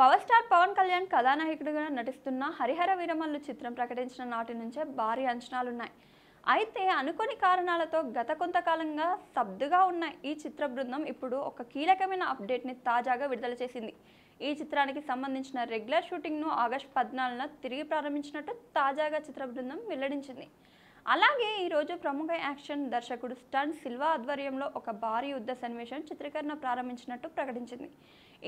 Power star Pawan Kalyan కథానాయకుడిగా నటిస్తున్న హరిహర వీరమల్లు చిత్రం ప్రకటించిన నాటి నుంచే భారీ అంచనాలున్నాయి. అయితే అనుకోని కారణాలతో గత కొంతకాలంగా స్తబ్దుగా ఉన్న ఈ చిత్ర బృందం ఇప్పుడు ఒక కీలకమైన అప్డేట్ని తాజాగా విడుదల చేసింది. ఈ చిత్రానికి సంబంధించిన రెగ్యులర్ షూటింగ్ను ఆగస్టు 14న తిరిగి ప్రారంభించినట్టు తాజాగా చిత్ర బృందం వెల్లడించింది. అలాగే ఈరోజు ప్రముఖ యాక్షన్ దర్శకుడు స్టన్ సిల్వా ఆధ్వర్యంలో ఒక భారీ యుద్ధ సన్నివేశం చిత్రీకరణ ప్రారంభించినట్టు ప్రకటించింది.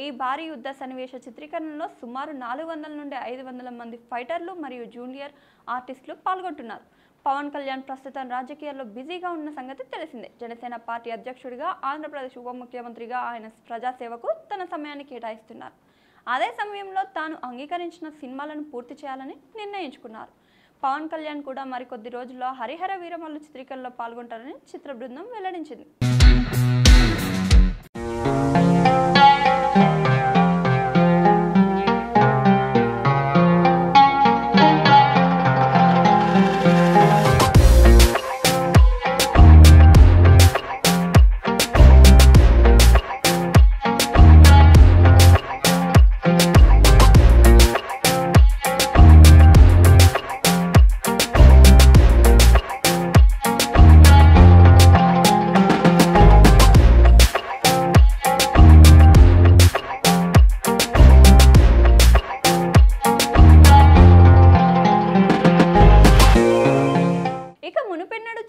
ఈ భారీ యుద్ధ సన్నివేశ చిత్రీకరణలో సుమారు 400 నుండి 500 మంది ఫైటర్లు మరియు జూనియర్ ఆర్టిస్టులు పాల్గొంటున్నారు. పవన్ కళ్యాణ్ ప్రస్తుతం రాజకీయాల్లో బిజీగా ఉన్న సంగతి తెలిసిందే. జనసేన పార్టీ అధ్యక్షుడిగా, ఆంధ్రప్రదేశ్ ఉప ముఖ్యమంత్రిగా ఆయన ప్రజాసేవకు తన సమయాన్ని కేటాయిస్తున్నారు. అదే సమయంలో తాను అంగీకరించిన సినిమాలను పూర్తి చేయాలని నిర్ణయించుకున్నారు. పవన్ కళ్యాణ్ కూడా మరికొద్ది రోజుల్లో హరిహర వీరమల్లు చిత్రీకరణలో పాల్గొంటారని చిత్ర బృందం వెల్లడించింది.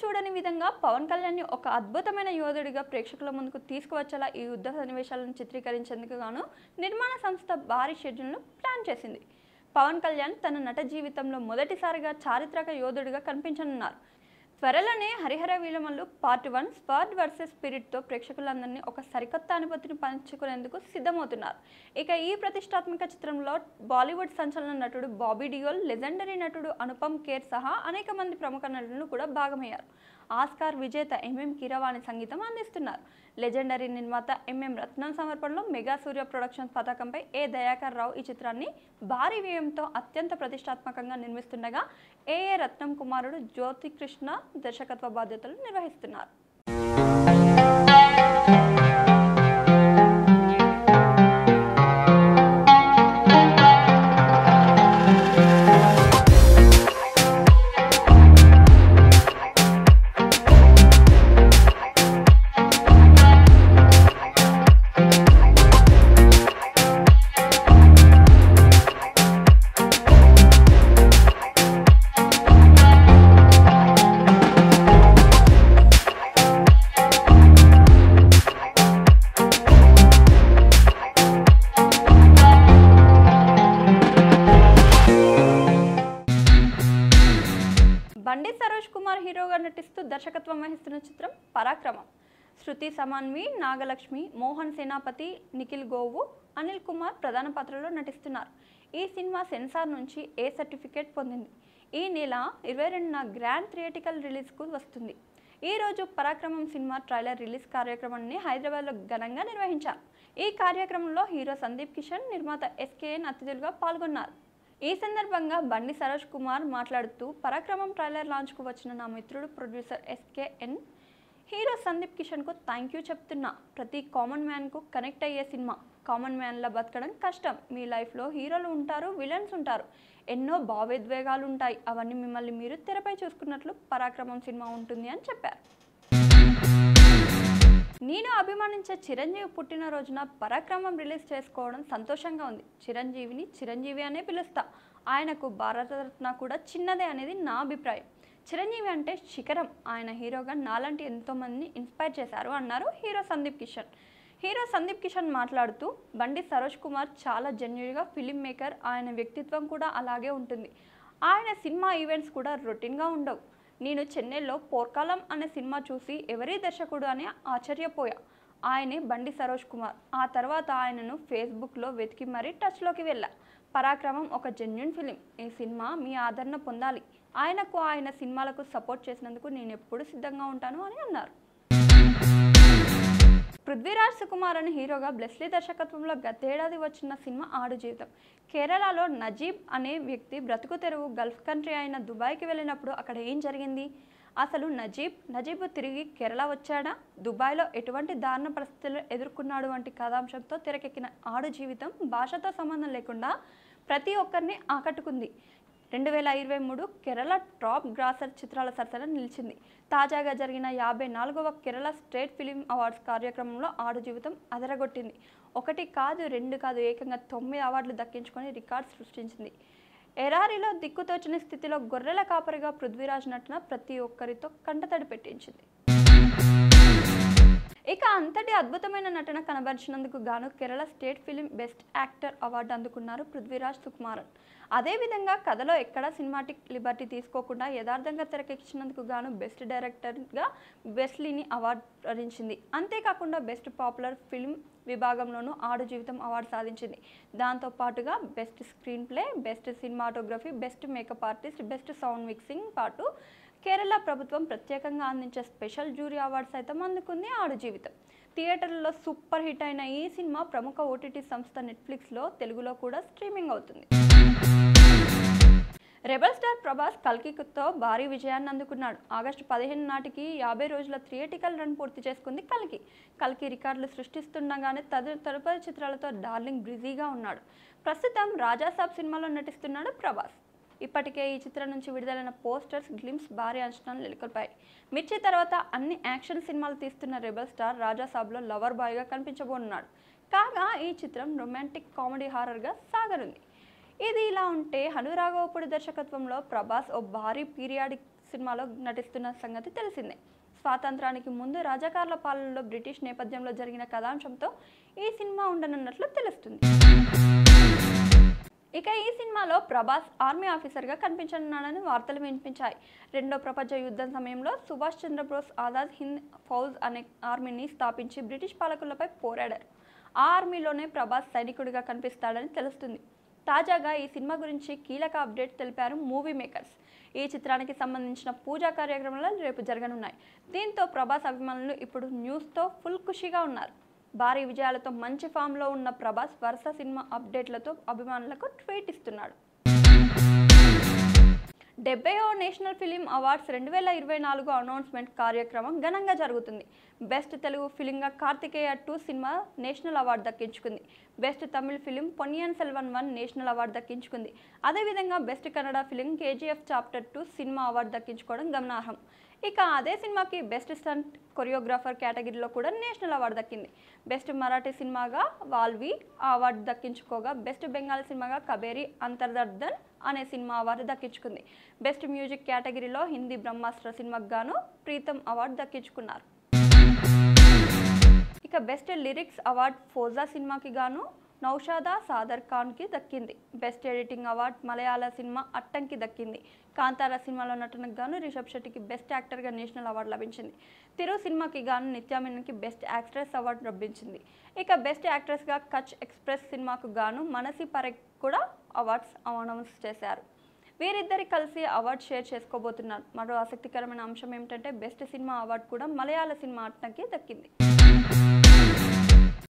చూడని విధంగా పవన్ కళ్యాణ్ ఒక అద్భుతమైన యోధుడిగా ప్రేక్షకుల ముందుకు తీసుకువచ్చేలా ఈ యుద్ధ సన్నివేశాలను చిత్రీకరించేందుకు గాను నిర్మాణ సంస్థ భారీ షెడ్యూల్ను ప్లాన్ చేసింది. పవన్ కళ్యాణ్ తన నట జీవితంలో మొదటిసారిగా చారిత్రక యోధుడిగా కనిపించనున్నారు. త్వరలోనే Harihara Veeramallu part 1 sword versus స్పిరిట్తో ప్రేక్షకులందరినీ ఒక సరికొత్త అనుభూతిని పంచుకునేందుకు సిద్ధమవుతున్నారు. ఇక ఈ ప్రతిష్టాత్మక చిత్రంలో బాలీవుడ్ సంచలన నటుడు బాబీ డియోల్, లెజెండరీ నటుడు అనుపమ్ ఖేర్ సహా అనేక మంది ప్రముఖ నటులు కూడా భాగమయ్యారు. ఆస్కార్ విజేత ఎంఎం కీరవాణి సంగీతం అందిస్తున్నారు. లెజెండరీ నిర్మాత ఎంఎం రత్నం సమర్పణలో మెగా సూర్య ప్రొడక్షన్స్ పతాకంపై ఏ దయాకర్ రావు ఈ చిత్రాన్ని భారీ వ్యయంతో అత్యంత ప్రతిష్టాత్మకంగా నిర్మిస్తుండగా ఏఏ రత్నం కుమారుడు జ్యోతికృష్ణ దర్శకత్వ బాధ్యతలు నిర్వహిస్తున్నారు. బండి సరోజ్ కుమార్ హీరోగా నటిస్తూ దర్శకత్వం వహిస్తున్న చిత్రం పరాక్రమం. శృతి సమాన్వి, నాగలక్ష్మి, మోహన్ సేనాపతి, నిఖిల్ గోవు, అనిల్ కుమార్ ప్రధాన పాత్రలో నటిస్తున్నారు. ఈ సినిమా సెన్సార్ నుంచి ఏ సర్టిఫికేట్ పొందింది. ఈ నెల 22న గ్రాండ్ థియేటికల్ రిలీజ్కు వస్తుంది. ఈరోజు పరాక్రమం సినిమా ట్రైలర్ రిలీజ్ కార్యక్రమాన్ని హైదరాబాద్లో ఘనంగా నిర్వహించారు. ఈ కార్యక్రమంలో హీరో సందీప్ కిషన్, నిర్మాత ఎస్కేఎన్ అతిథులుగా పాల్గొన్నారు. ఈ సందర్భంగా బండి సరోజ్ కుమార్ మాట్లాడుతూ, పరాక్రమం ట్రైలర్ లాంచ్కు వచ్చిన నా మిత్రుడు ప్రొడ్యూసర్ ఎస్కేఎన్, హీరో సందీప్ కిషన్కు థ్యాంక్ యూ చెప్తున్నా. ప్రతి కామన్ మ్యాన్కు కనెక్ట్ అయ్యే సినిమా. కామన్ మ్యాన్లా బతకడం కష్టం. మీ లైఫ్లో హీరోలు ఉంటారు, విలన్స్ ఉంటారు, ఎన్నో భావోద్వేగాలు ఉంటాయి. అవన్నీ మిమ్మల్ని మీరు తెరపై చూసుకున్నట్లు పరాక్రమం సినిమా ఉంటుంది అని చెప్పారు. నేను అభిమానించే చిరంజీవి పుట్టినరోజున పరాక్రమం రిలీజ్ చేసుకోవడం సంతోషంగా ఉంది. చిరంజీవిని చిరంజీవి అనే పిలుస్తా. ఆయనకు భారతరత్న కూడా చిన్నదే అనేది నా అభిప్రాయం. చిరంజీవి అంటే శిఖరం. ఆయన హీరోగా నాలాంటి ఎంతోమందిని ఇన్స్పైర్ చేశారు అన్నారు హీరో సందీప్ కిషన్. హీరో సందీప్ కిషన్ మాట్లాడుతూ, బండి సరోజ్ కుమార్ చాలా జెన్యూన్గా ఫిలిం మేకర్. ఆయన వ్యక్తిత్వం కూడా అలాగే ఉంటుంది. ఆయన సినిమా ఈవెంట్స్ కూడా రొటీన్గా ఉండవు. నేను చెన్నైలో పోర్కాలం అనే సినిమా చూసి ఎవరీ దర్శకుడు అని ఆశ్చర్యపోయా. ఆయనే బండి సరోజ్ కుమార్. ఆ తర్వాత ఆయనను ఫేస్బుక్లో వెతికి మరీ టచ్లోకి వెళ్ళా. పరాక్రమం ఒక జెన్యూన్ ఫిలిం. ఈ సినిమా మీ ఆదరణ పొందాలి. ఆయనకు, ఆయన సినిమాలకు సపోర్ట్ చేసినందుకు నేను ఎప్పుడు సిద్ధంగా ఉంటాను అని అన్నారు. పృథ్వీరాజ్ సుకుమార్ అనే హీరోగా బ్లెస్లీ దర్శకత్వంలో గతేడాది వచ్చిన సినిమా ఆడు జీవితం. కేరళలో నజీబ్ అనే వ్యక్తి బ్రతుకు తెరువు గల్ఫ్ కంట్రీ అయిన దుబాయ్కి వెళ్ళినప్పుడు అక్కడ ఏం జరిగింది, అసలు నజీబ్ తిరిగి కేరళ వచ్చాడా, దుబాయ్లో ఎటువంటి దారుణ పరిస్థితులు ఎదుర్కొన్నాడు వంటి కథాంశంతో తెరకెక్కిన ఆడు జీవితం భాషతో సంబంధం లేకుండా ప్రతి ఒక్కరిని ఆకట్టుకుంది. 2023 కేరళ టాప్ గ్రాసర్ చిత్రాల సరసన నిలిచింది. తాజాగా జరిగిన 54వ కేరళ స్టేట్ ఫిలిం అవార్డ్స్ కార్యక్రమంలో ఆడు జీవితం అదరగొట్టింది. 1 కాదు 2 కాదు ఏకంగా 9 అవార్డులు దక్కించుకొని రికార్డు సృష్టించింది. ఎడారిలో దిక్కుతోచని స్థితిలో గొర్రెల కాపరిగా పృథ్వీరాజ్ నటన ప్రతి ఒక్కరితో కంటతడి పెట్టించింది. ఇక అంతటి అద్భుతమైన నటన కనబరిచినందుకు గాను Kerala state film best actor award అందుకున్నారు పృథ్వీరాజ్ సుకుమారన్. అదేవిధంగా కథలో ఎక్కడా సినిమాటిక్ లిబర్టీ తీసుకోకుండా యథార్థంగా తెరకెక్కించినందుకు గాను బెస్ట్ డైరెక్టర్గా వెస్లీని అవార్డు వరించింది. అంతేకాకుండా బెస్ట్ పాపులర్ ఫిల్మ్ విభాగంలోనూ ఆడు జీవితం అవార్డు సాధించింది. దాంతో పాటుగా best screen play, best cinematography, best makeup artist, best sound mixing పాటు కేరళ ప్రభుత్వం ప్రత్యేకంగా అందించే స్పెషల్ జ్యూరీ అవార్డు సైతం అందుకుంది ఆడు జీవితం. థియేటర్లలో సూపర్ హిట్ అయిన ఈ సినిమా ప్రముఖ ఓటీటీ సంస్థ నెట్ఫ్లిక్స్లో తెలుగులో కూడా స్ట్రీమింగ్ అవుతుంది. రెబల్ స్టార్ ప్రభాస్ కల్కితో భారీ విజయాన్ని అందుకున్నాడు. ఆగస్టు 15 నాటికి 50 రోజుల థియేటికల్ రన్ పూర్తి చేసుకుంది కల్కి రికార్డులు సృష్టిస్తుండగానే తదుపరి చిత్రాలతో డార్లింగ్ బిజీగా ఉన్నాడు. ప్రస్తుతం రాజాసాబ్ సినిమాలో నటిస్తున్నాడు ప్రభాస్. ఇప్పటికే ఈ చిత్రం నుంచి విడుదలైన పోస్టర్స్, గ్లిమ్స్ భారీ అంచనాలు నెలకొల్పాయి. మిర్చి తర్వాత అన్ని యాక్షన్ సినిమాలు తీస్తున్న రెబల్ స్టార్ రాజాసాబ్లో లవర్ బాయ్గా కనిపించబోతున్నాడు. కాగా ఈ చిత్రం రొమాంటిక్ కామెడీ హారర్గా సాగనుంది. ఇది ఇలా ఉంటే హనురాఘవపూడి దర్శకత్వంలో ప్రభాస్ ఓ భారీ పీరియాడిక్ సినిమాలో నటిస్తున్న సంగతి తెలిసిందే. స్వాతంత్రానికి ముందు రాజకార్ల పాలనలో బ్రిటిష్ నేపథ్యంలో జరిగిన కథాంశంతో ఈ సినిమా ఉండనున్నట్లు తెలుస్తుంది. ఇక ఈ సినిమాలో ప్రభాస్ ఆర్మీ ఆఫీసర్గా కనిపించనున్నాడని వార్తలు వినిపించాయి. రెండో ప్రపంచ యుద్ధం సమయంలో సుభాష్ చంద్రబోస్ ఆజాద్ హింద్ ఫౌజ్ అనే ఆర్మీని స్థాపించి బ్రిటిష్ పాలకులపై పోరాడారు. ఆ ఆర్మీలోనే ప్రభాస్ సైనికుడిగా కనిపిస్తాడని తెలుస్తుంది. తాజాగా ఈ సినిమా గురించి కీలక అప్డేట్ తెలిపారు మూవీ మేకర్స్. ఈ చిత్రానికి సంబంధించిన పూజా కార్యక్రమాలు రేపు జరగనున్నాయి. దీంతో ప్రభాస్ అభిమానులు ఇప్పుడు న్యూస్తో ఫుల్ ఖుషీగా ఉన్నారు. భారీ విజయాలతో మంచి ఫామ్లో ఉన్న ప్రభాస్ వరుస సినిమా అప్డేట్లతో అభిమానులకు ట్వీట్ ఇస్తున్నాడు. 70వ నేషనల్ ఫిలిం అవార్డ్స్ 2024 అనౌన్స్మెంట్ కార్యక్రమం ఘనంగా జరుగుతుంది. బెస్ట్ తెలుగు ఫిలింగా కార్తికేయ 2 సినిమా నేషనల్ అవార్డు దక్కించుకుంది. Best Tamil film Ponniyin Selvan 1 national award దక్కించుకుంది. అదేవిధంగా best Kannada film KGF chapter 2 సినిమా అవార్డు దక్కించుకోవడం గమనార్హం. ఇక అదే సినిమాకి బెస్ట్ స్టంట్ కొరియోగ్రాఫర్ కేటగిరీలో కూడా నేషనల్ అవార్డు దక్కింది. బెస్ట్ మరాఠీ సినిమాగా వాల్వి అవార్డు దక్కించుకోగా బెస్ట్ బెంగాలీ సినిమాగా కబేరి అంతర్దర్ధన్ అనే సినిమా అవార్డు దక్కించుకుంది. బెస్ట్ మ్యూజిక్ కేటగిరీలో హిందీ బ్రహ్మాస్త్ర సినిమాకు గాను ప్రీతం అవార్డు దక్కించుకున్నారు. ఇక బెస్ట్ లిరిక్స్ అవార్డు ఫోజా సినిమాకి గాను నౌషాదా సాదర్ ఖాన్కి దక్కింది. బెస్ట్ ఎడిటింగ్ అవార్డు మలయాళ సినిమా అట్టంకి దక్కింది. కాంతారా సినిమాలో నటనకు గాను రిషబ్ శెట్టికి బెస్ట్ యాక్టర్గా నేషనల్ అవార్డు లభించింది. తిరు సినిమాకి గాను నిత్యా మీనన్కి బెస్ట్ యాక్ట్రెస్ అవార్డు లభించింది. ఇక బెస్ట్ యాక్ట్రెస్గా కచ్ ఎక్స్ప్రెస్ సినిమాకు గాను మనసి పరేఖ్ కూడా అవార్డ్స్ అనౌన్స్ చేశారు. వీరిద్దరి కలిసి అవార్డు షేర్ చేసుకోబోతున్నారు. మరో ఆసక్తికరమైన అంశం ఏమిటంటే బెస్ట్ సినిమా అవార్డు కూడా మలయాళ సినిమా అట్టంకి దక్కింది.